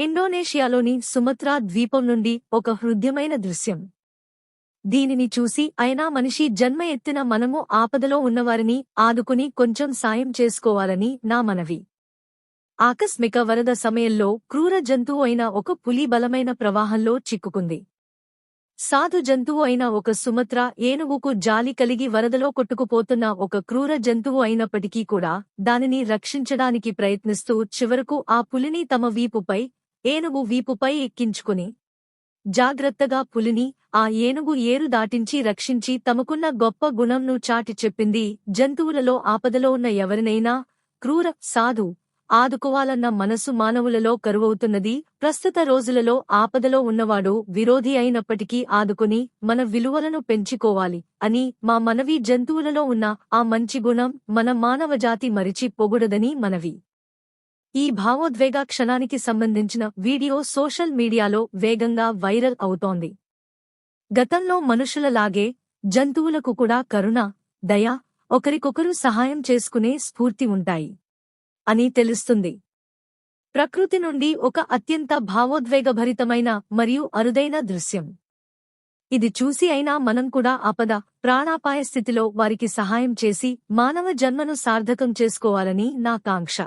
ఇండోనేషియాలోని సుమత్రా ద్వీపం నుండి ఒక హృద్యమైన దృశ్యం. దీనిని చూసి అయినా మనిషి జన్మ ఎత్తిన మనము ఆపదలో ఉన్నవారిని ఆదుకుని కొంచెం సాయం చేసుకోవాలని నా మనవి. ఆకస్మిక వరద సమయంలో క్రూర జంతువు అయిన ఒక పులి బలమైన ప్రవాహంలో చిక్కుకుంది. సాధు జంతువు అయిన ఒక సుమత్ర ఏనుగుకు జాలి కలిగి వరదలో కొట్టుకుపోతున్న ఒక క్రూర జంతువు అయినప్పటికీ కూడా దానిని రక్షించడానికి ప్రయత్నిస్తూ చివరకు ఆ పులిని తమ వీపుపై, ఏనుగు వీపుపై ఎక్కించుకుని జాగ్రత్తగా పులిని, ఆ ఏనుగు ఏరు దాటించి రక్షించి తమకున్న గొప్ప గుణంను చాటి చెప్పింది. జంతువులలో ఆపదలో ఉన్న ఎవరినైనా క్రూర, సాధు ఆదుకోవాలన్న మనసు మానవులలో కరువవుతున్నది. ప్రస్తుత రోజులలో ఆపదలో ఉన్నవాడు విరోధి అయినప్పటికీ ఆదుకుని మన విలువలను పెంచుకోవాలి అని మా మనవి. జంతువులలో ఉన్న ఆ మంచి గుణం మన మానవజాతి మరిచి పొగుడదని మనవి. ఈ భావోద్వేగ క్షణానికి సంబంధించిన వీడియో సోషల్ మీడియాలో వేగంగా వైరల్ అవుతోంది. గతంలో మనుషులలాగే జంతువులకు కూడా కరుణ, దయ, ఒకరికొకరు సహాయం చేసుకునే స్ఫూర్తి ఉంటాయి అని తెలుస్తుంది. ప్రకృతి నుండి ఒక అత్యంత భావోద్వేగభరితమైన మరియు అరుదైన దృశ్యం. ఇది చూసి అయినా మనం కూడా ఆపద, ప్రాణాపాయ స్థితిలో వారికి సహాయం చేసి మానవ జన్మను సార్థకం చేసుకోవాలని నా కాంక్ష.